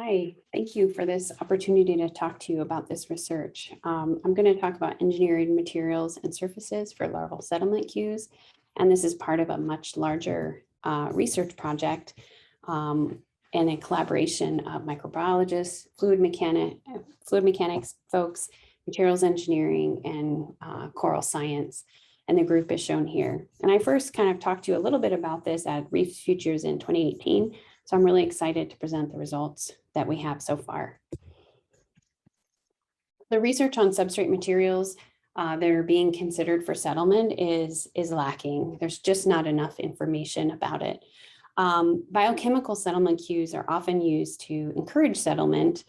Hi, thank you for this opportunity to talk to you about this research. I'm going to talk about engineered materials and surfaces for larval settlement queues, and this is part of a much larger research project and a collaboration of microbiologists, fluid mechanics folks, materials engineering, and coral science. And the group is shown here. And I first kind of talked to you a little bit about this at Reef Futures in 2018. So I'm really excited to present the results that we have so far. The research on substrate materials that are being considered for settlement is lacking. There's just not enough information about it. Biochemical settlement queues are often used to encourage settlement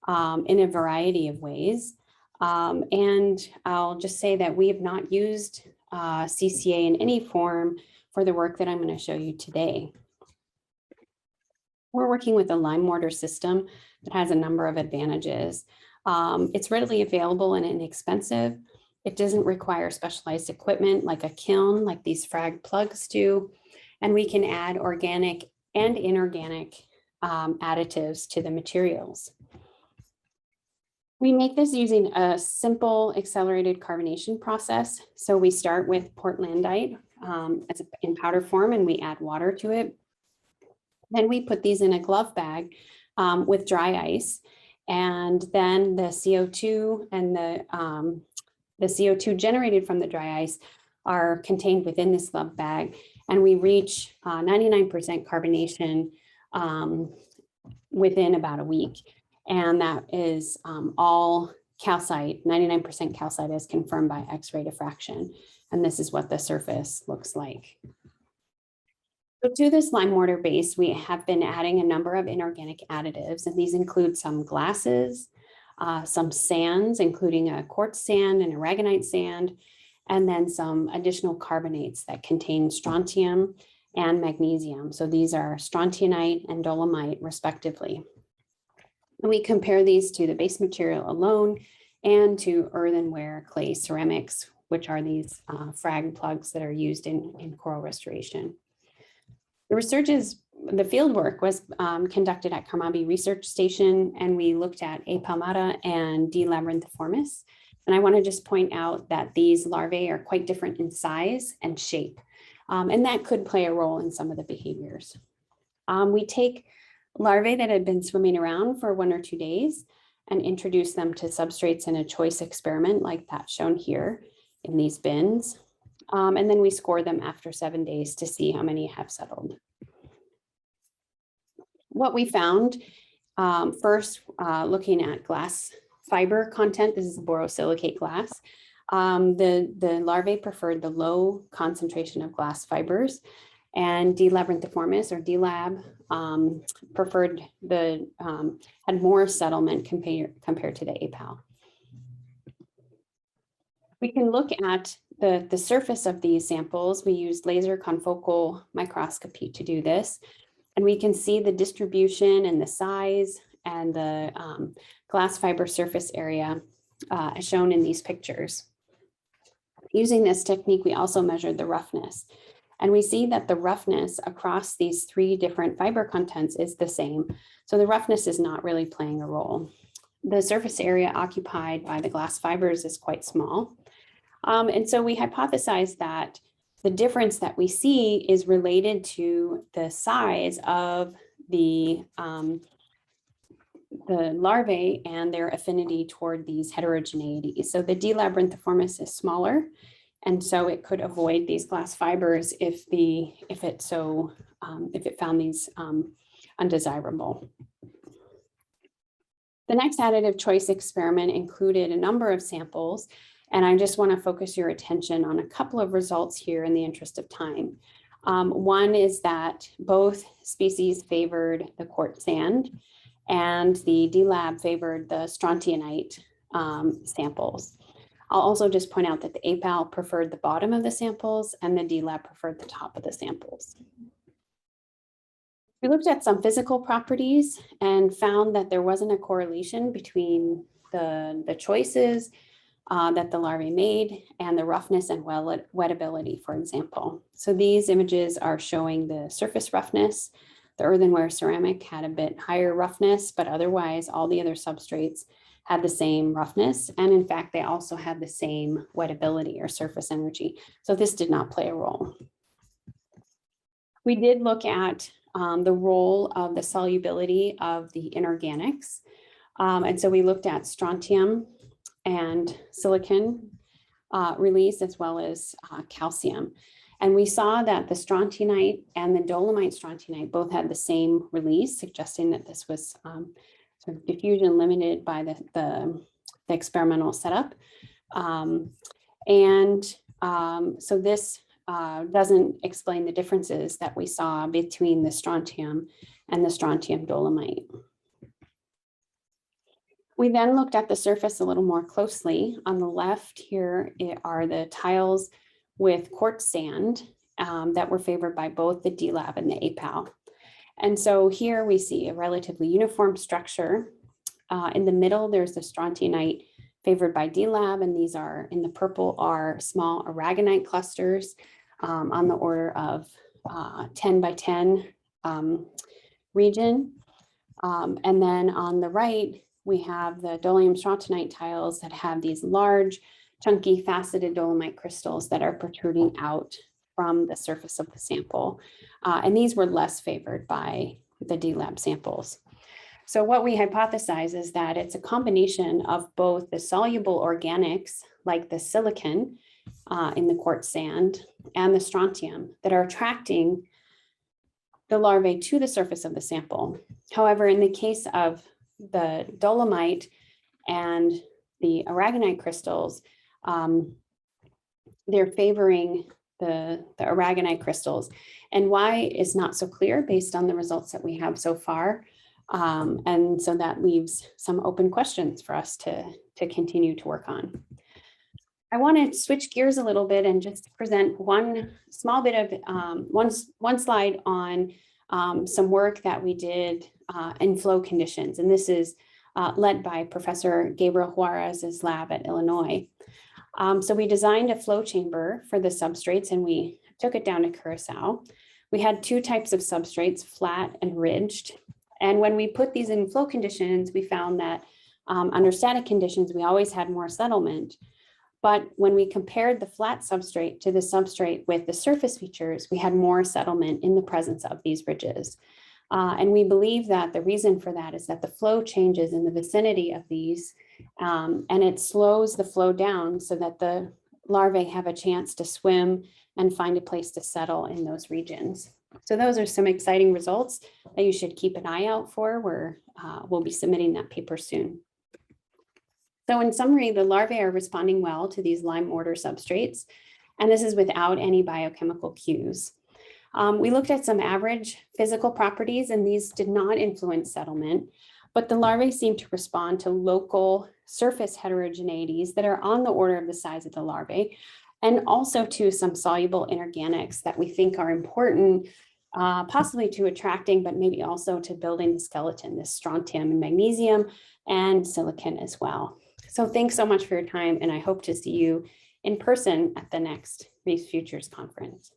in a variety of ways. And I'll just say that we have not used CCA in any form for the work that I'm going to show you today. We're working with a lime mortar system that has a number of advantages. It's readily available and inexpensive. It doesn't require specialized equipment like a kiln, like these frag plugs do. And we can add organic and inorganic additives to the materials. We make this using a simple accelerated carbonation process. So we start with portlandite in powder form, and we add water to it. Then we put these in a glove bag with dry ice, and then the CO2 and the CO2 generated from the dry ice are contained within this glove bag, and we reach 99% carbonation within about a week. And that is all calcite, 99% calcite as confirmed by X-ray diffraction. And this is what the surface looks like. So to this lime mortar base, we have been adding a number of inorganic additives, and these include some glasses, some sands, including a quartz sand and a aragonite sand, and then some additional carbonates that contain strontium and magnesium. So these are strontianite and dolomite, respectively. And we compare these to the base material alone and to earthenware, clay, ceramics, which are these frag plugs that are used in coral restoration. The field work was conducted at Carmody Research Station, and we looked at A. palmata and D. labyrinthiformis. And I want to just point out that these larvae are quite different in size and shape, and that could play a role in some of the behaviors. We take larvae that had been swimming around for 1 or 2 days and introduce them to substrates in a choice experiment like that shown here in these bins. And then we score them after 7 days to see how many have settled. What we found first, looking at glass fiber content, this is borosilicate glass. The larvae preferred the low concentration of glass fibers, and D. labyrinthiformis or DLAB preferred had more settlement compared to the APAL. We can look at the surface of these samples. We used laser confocal microscopy to do this, and we can see the distribution and the size and the glass fiber surface area as shown in these pictures. Using this technique, we also measured the roughness, and we see that the roughness across these 3 different fiber contents is the same. So the roughness is not really playing a role. The surface area occupied by the glass fibers is quite small. And so we hypothesized that the difference that we see is related to the size of the larvae and their affinity toward these heterogeneities. So the D. labyrinthiformis is smaller, and so it could avoid these glass fibers if it found these undesirable. The next additive choice experiment included a number of samples, and I just want to focus your attention on a couple of results here in the interest of time. One is that both species favored the quartz sand, and the DLAB favored the strontianite samples. I'll also just point out that the APAL preferred the bottom of the samples and the DLAB preferred the top of the samples. We looked at some physical properties and found that there wasn't a correlation between the choices that the larvae made and the roughness and wettability, for example. So these images are showing the surface roughness The earthenware ceramic had a bit higher roughness, but otherwise all the other substrates had the same roughness. And in fact, they also had the same wettability or surface energy. So this did not play a role. We did look at the role of the solubility of the inorganics. And so we looked at strontium and silicon release as well as calcium. And we saw that the strontianite and the dolomite strontianite both had the same release, suggesting that this was sort of diffusion limited by the experimental setup. So this doesn't explain the differences that we saw between the strontium and the strontium dolomite. We then looked at the surface a little more closely. On the left here are the tiles with quartz sand that were favored by both the DLAB and the APAL. And so here we see a relatively uniform structure. In the middle, there's the strontianite favored by DLAB, and these are, in the purple, are small aragonite clusters on the order of 10 by 10 region. And then on the right, we have the dolomite strontianite tiles that have these large, chunky, faceted dolomite crystals that are protruding out from the surface of the sample. And these were less favored by the DLAB samples. So what we hypothesize is that it's a combination of both the soluble organics, like the silicon in the quartz sand, and the strontium that are attracting the larvae to the surface of the sample. However, in the case of the dolomite and the aragonite crystals, they're favoring the aragonite crystals. And why is not so clear based on the results that we have so far. And so that leaves some open questions for us to continue to work on. I want to switch gears a little bit and just present one small bit of one slide on some work that we did in flow conditions. And this is led by Professor Gabriel Juarez's lab at Illinois. So we designed a flow chamber for the substrates and we took it down to Curacao. We had two types of substrates, flat and ridged. And when we put these in flow conditions, we found that under static conditions, we always had more settlement. But when we compared the flat substrate to the substrate with the surface features, we had more settlement in the presence of these ridges. And we believe that the reason for that is that the flow changes in the vicinity of these, and it slows the flow down so that the larvae have a chance to swim and find a place to settle in those regions. So those are some exciting results that you should keep an eye out for. We'll be submitting that paper soon. So in summary, the larvae are responding well to these lime mortar substrates, and this is without any biochemical cues. We looked at some average physical properties, and these did not influence settlement, but the larvae seem to respond to local surface heterogeneities that are on the order of the size of the larvae, and also to some soluble inorganics that we think are important, possibly to attracting, but maybe also to building the skeleton, this strontium and magnesium and silicon as well. So thanks so much for your time, and I hope to see you in person at the next Reef Futures Conference.